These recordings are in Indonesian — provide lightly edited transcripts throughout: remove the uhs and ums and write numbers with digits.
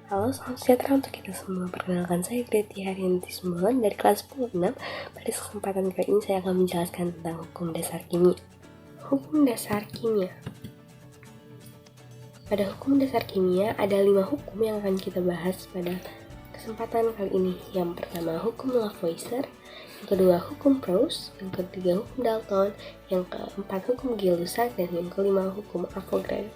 Halo, salam sejahtera untuk kita semua. Perkenalkan, saya Greti Haryanti Sumbulan dari kelas 10-6. Pada kesempatan kali ini saya akan menjelaskan tentang hukum dasar kimia. Hukum dasar kimia. Pada hukum dasar kimia ada 5 hukum yang akan kita bahas pada kesempatan kali ini. Yang pertama, hukum Lavoisier. Yang kedua, hukum Proust. Yang ketiga, hukum Dalton. Yang keempat, hukum Gay-Lussac. Dan yang kelima, hukum Avogadro.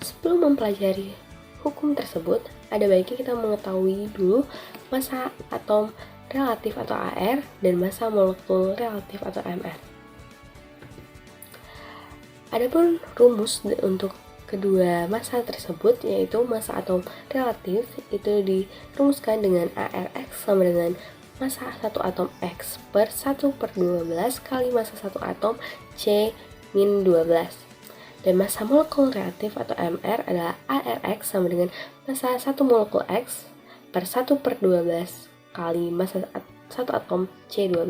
Sebelum mempelajari hukum tersebut, ada baiknya kita mengetahui dulu massa atom relatif atau AR dan massa molekul relatif atau MR. Adapun rumus untuk kedua massa tersebut, yaitu massa atom relatif, itu dirumuskan dengan ARX sama dengan massa satu atom X per 1/12 kali massa satu atom C-12. Dan massa molekul reaktif atau MR adalah ARX sama dengan massa 1 molekul X per 1/12 kali massa 1 atom C12.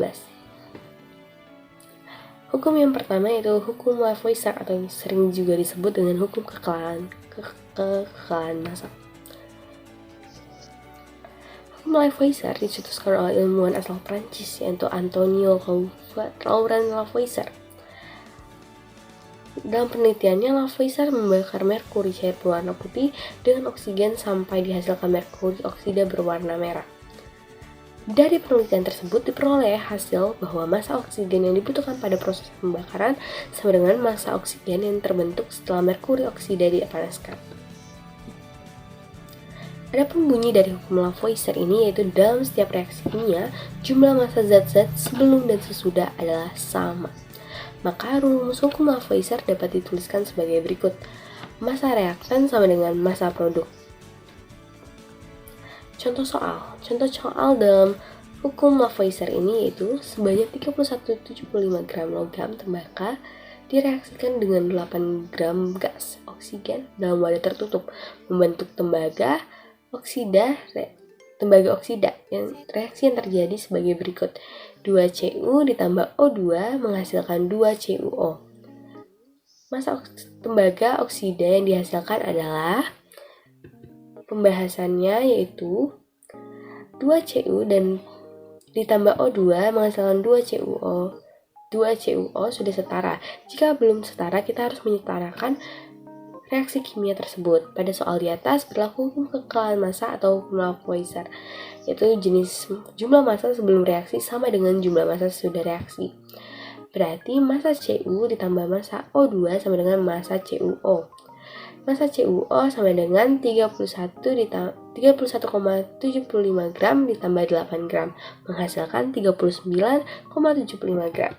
Hukum yang pertama yaitu hukum Lavoisier atau sering juga disebut dengan hukum kekalahan massa. Hukum Lavoisier dicetuskan oleh ilmuwan asal Prancis yaitu Antonio Laurent Lavoisier. Dalam penelitiannya, Lavoisier membakar merkuri cair berwarna putih dengan oksigen sampai dihasilkan merkuri oksida berwarna merah. Dari penelitian tersebut diperoleh hasil bahwa massa oksigen yang dibutuhkan pada proses pembakaran sama dengan massa oksigen yang terbentuk setelah merkuri oksida dipanaskan. Adapun bunyi dari hukum Lavoisier ini yaitu dalam setiap reaksi kimia, jumlah massa zat-zat sebelum dan sesudah adalah sama. Maka rumus hukum Lavoisier dapat dituliskan sebagai berikut. Massa reaktan sama dengan massa produk. Contoh soal dalam hukum Lavoisier ini yaitu sebanyak 3175 gram logam tembaga direaksikan dengan 8 gram gas oksigen dalam wadah tertutup membentuk tembaga oksida. Reaksi yang terjadi sebagai berikut. 2Cu ditambah O2 menghasilkan 2CuO. Massa tembaga oksida yang dihasilkan adalah, pembahasannya yaitu 2Cu dan ditambah O2 menghasilkan 2CuO. 2CuO sudah setara. Jika belum setara, kita harus menyetarakan reaksi kimia tersebut. Pada soal di atas berlaku hukum kekalahan massa atau hukum Lavoisier, yaitu jumlah massa sebelum reaksi sama dengan jumlah massa sesudah reaksi. Berarti massa Cu ditambah massa O2 sama dengan massa CuO. Massa CuO sama dengan 31,75 gram ditambah 8 gram menghasilkan 39,75 gram.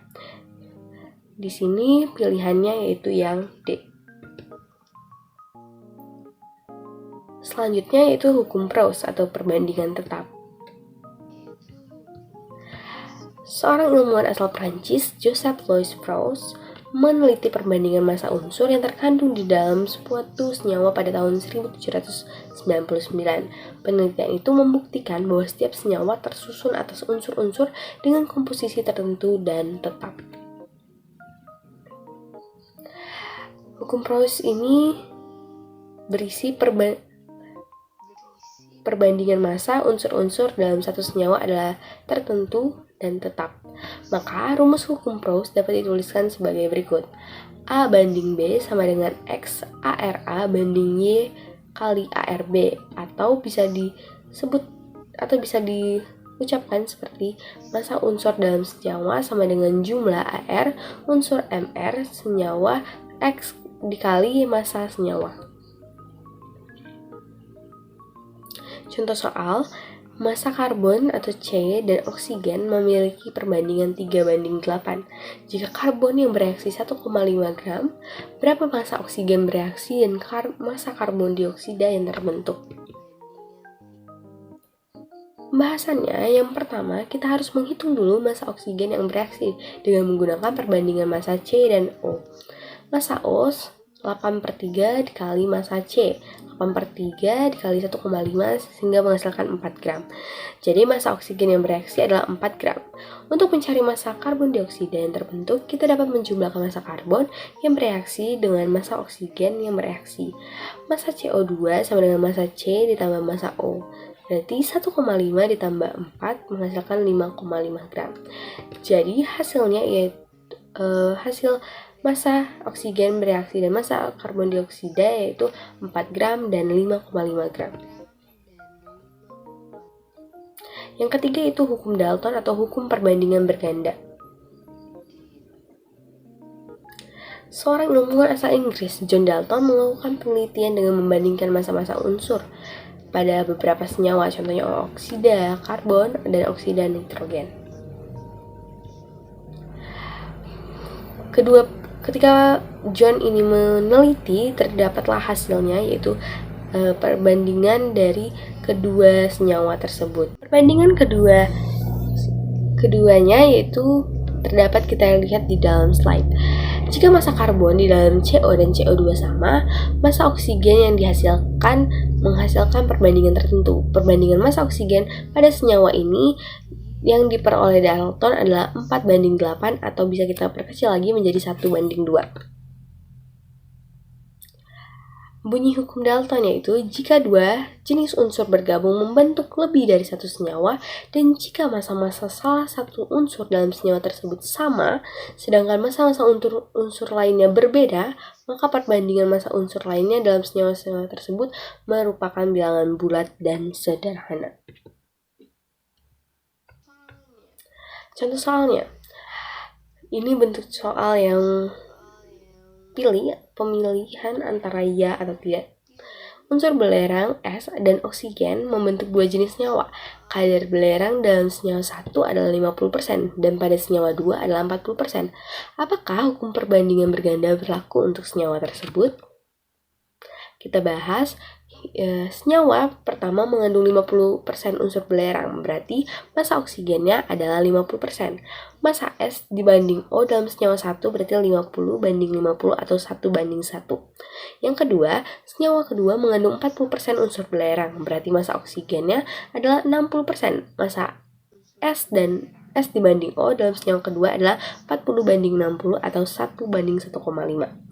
Di sini pilihannya yaitu yang D. Selanjutnya yaitu hukum Proust atau perbandingan tetap. Seorang ilmuwan asal Prancis, Joseph-Louis Proust, meneliti perbandingan massa unsur yang terkandung di dalam suatu senyawa pada tahun 1799. Penelitian itu membuktikan bahwa setiap senyawa tersusun atas unsur-unsur dengan komposisi tertentu dan tetap. Hukum Proust ini berisi perbandingan massa unsur-unsur dalam satu senyawa adalah tertentu dan tetap. Maka rumus hukum Proust dapat dituliskan sebagai berikut. A banding B sama dengan X ARA banding Y kali ARB, atau bisa diucapkan seperti massa unsur dalam senyawa sama dengan jumlah AR unsur MR senyawa X dikali massa senyawa. Contoh soal, massa karbon atau C dan oksigen memiliki perbandingan 3:8. Jika karbon yang bereaksi 1,5 gram, berapa massa oksigen bereaksi dan massa karbon dioksida yang terbentuk? Pembahasannya, yang pertama kita harus menghitung dulu massa oksigen yang bereaksi dengan menggunakan perbandingan massa C dan O. Massa O 8/3 dikali massa C. 8/3 dikali 1,5 sehingga menghasilkan 4 gram. Jadi massa oksigen yang bereaksi adalah 4 gram. Untuk mencari massa karbon dioksida yang terbentuk, kita dapat menjumlahkan massa karbon yang bereaksi dengan massa oksigen yang bereaksi. Massa CO2 sama dengan massa C ditambah massa O. Berarti 1,5 ditambah 4 menghasilkan 5,5 gram. Jadi hasilnya yaitu hasil massa oksigen bereaksi dan massa karbon dioksida yaitu 4 gram dan 5,5 gram. Yang ketiga itu hukum Dalton atau hukum perbandingan berganda. Seorang ilmuwan asal Inggris, John Dalton, melakukan penelitian dengan membandingkan massa-massa unsur pada beberapa senyawa, contohnya oksida karbon dan oksida nitrogen. Ketika John ini meneliti, terdapatlah hasilnya yaitu perbandingan dari kedua senyawa tersebut. Perbandingan keduanya yaitu terdapat kita lihat di dalam slide. Jika massa karbon di dalam CO dan CO2 sama, massa oksigen yang dihasilkan menghasilkan perbandingan tertentu. Perbandingan massa oksigen pada senyawa ini yang diperoleh Dalton adalah 4/8 atau bisa kita perkecil lagi menjadi 1/2. Bunyi hukum Dalton yaitu jika dua jenis unsur bergabung membentuk lebih dari satu senyawa dan jika massa-massa salah satu unsur dalam senyawa tersebut sama, sedangkan massa-massa unsur lainnya berbeda, maka perbandingan massa unsur lainnya dalam senyawa-senyawa tersebut merupakan bilangan bulat dan sederhana. Contoh soalnya, ini bentuk soal yang pemilihan antara ya atau tidak. Unsur belerang, es, dan oksigen membentuk dua jenis senyawa. Kadar belerang dalam senyawa 1 adalah 50% dan pada senyawa 2 adalah 40%. Apakah hukum perbandingan berganda berlaku untuk senyawa tersebut? Kita bahas. Senyawa pertama mengandung 50% unsur belerang, berarti massa oksigennya adalah 50%. Massa S dibanding O dalam senyawa 1 berarti 50/50 atau 1/1. Yang kedua, senyawa kedua mengandung 40% unsur belerang, berarti massa oksigennya adalah 60%. Massa S dan S dibanding O dalam senyawa kedua adalah 40/60 atau 1/1,5.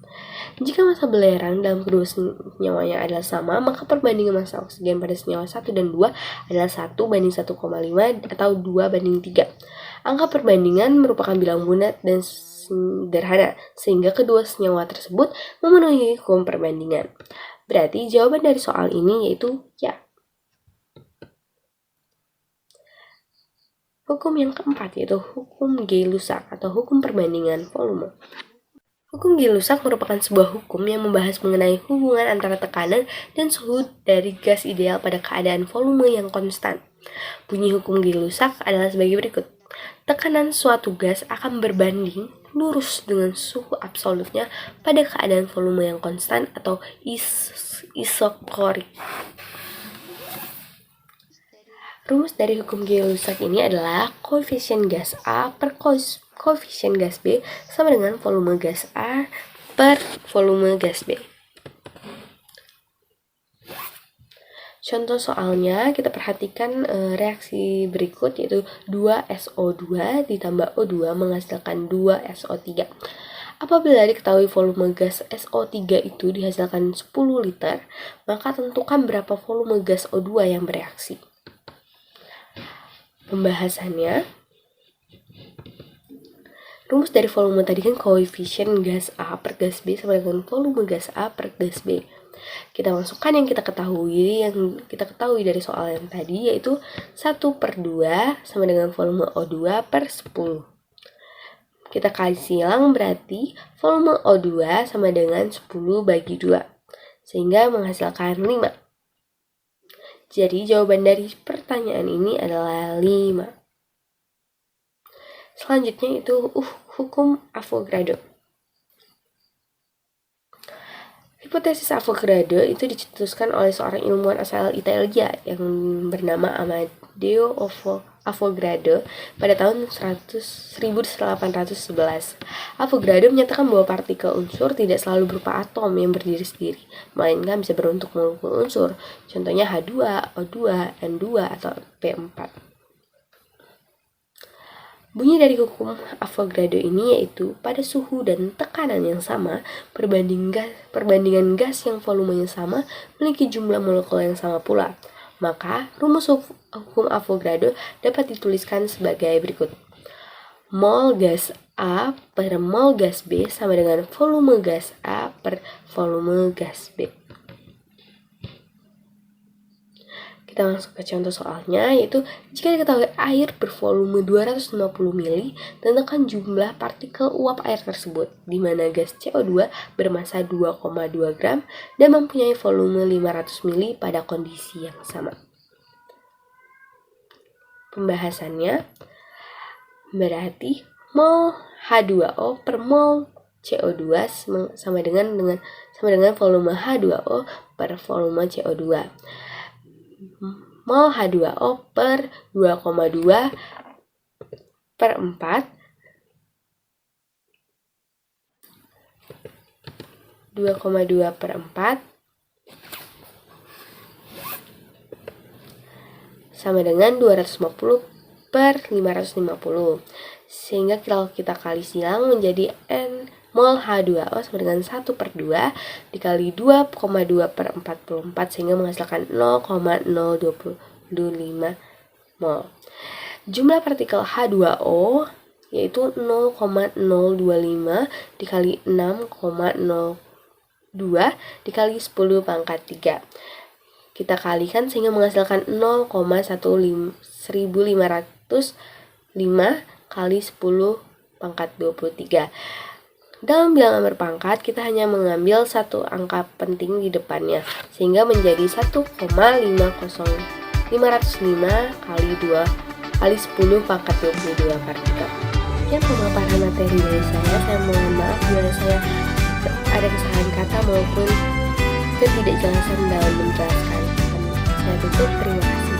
Jika massa belerang dalam kedua senyawanya adalah sama, maka perbandingan massa oksigen pada senyawa 1 dan 2 adalah 1/1,5 atau 2/3. Angka perbandingan merupakan bilangan bulat dan sederhana, sehingga kedua senyawa tersebut memenuhi hukum perbandingan. Berarti jawaban dari soal ini yaitu ya. Hukum yang keempat yaitu hukum Gay-Lussac atau hukum perbandingan volume. Hukum Gay-Lussac merupakan sebuah hukum yang membahas mengenai hubungan antara tekanan dan suhu dari gas ideal pada keadaan volume yang konstan. Bunyi hukum Gay-Lussac adalah sebagai berikut. Tekanan suatu gas akan berbanding lurus dengan suhu absolutnya pada keadaan volume yang konstan atau isokorik. Rumus dari hukum Gay-Lussac ini adalah koefisien gas A per koefisien gas B sama dengan volume gas A per volume gas B. Contoh soalnya kita perhatikan reaksi berikut yaitu 2SO2 ditambah O2 menghasilkan 2SO3. Apabila diketahui volume gas SO3 itu dihasilkan 10 liter, maka tentukan berapa volume gas O2 yang bereaksi. Pembahasannya, rumus dari volume tadi kan koefisien gas A per gas B sama dengan volume gas A per gas B. Kita masukkan yang kita ketahui dari soal yang tadi yaitu 1/2 sama dengan volume O2 per 10. Kita kali silang berarti volume O2 sama dengan 10/2 sehingga menghasilkan 5. Jadi jawaban dari pertanyaan ini adalah 5. Selanjutnya itu hukum Avogadro. Hipotesis Avogadro itu dicetuskan oleh seorang ilmuwan asal Italia yang bernama Amadeo Avogadro pada tahun 1811. Avogadro menyatakan bahwa partikel unsur tidak selalu berupa atom yang berdiri sendiri, melainkan bisa berbentuk molekul unsur, contohnya H2, O2, N2, atau P4. Bunyi dari hukum Avogadro ini yaitu pada suhu dan tekanan yang sama, perbandingan gas yang volumenya sama memiliki jumlah molekul yang sama pula. Maka, rumus hukum Avogadro dapat dituliskan sebagai berikut. Mol gas A per mol gas B sama dengan volume gas A per volume gas B. Kita masuk ke contoh soalnya, yaitu jika diketahui air bervolume 250 ml, tentukan jumlah partikel uap air tersebut, di mana gas CO2 bermassa 2,2 gram dan mempunyai volume 500 ml pada kondisi yang sama. Pembahasannya berarti mol H2O per mol CO2 sama dengan volume H2O per volume CO2. Mol H2O per 2,2 per 4 2,2 per 4 sama dengan 250 per 550, sehingga kalau kita kali silang menjadi N mol H2O sama dengan 1 per 2 dikali 2,2 per 44 sehingga menghasilkan 0,025 mol. Jumlah partikel H2O yaitu 0,025 dikali 6,02 dikali 10 pangkat 3. Kita kalikan sehingga menghasilkan 0,1505 kali 10 pangkat 23. Dalam bilangan berpangkat, kita hanya mengambil satu angka penting di depannya, sehingga menjadi 1,505 kali 2 kali 10 pangkat 22 partikel. Sekian pemaparan materi dari saya mohon maaf bila saya ada kesalahan kata maupun ketidakjelasan dalam menjelaskan. Saya tutup, terima kasih.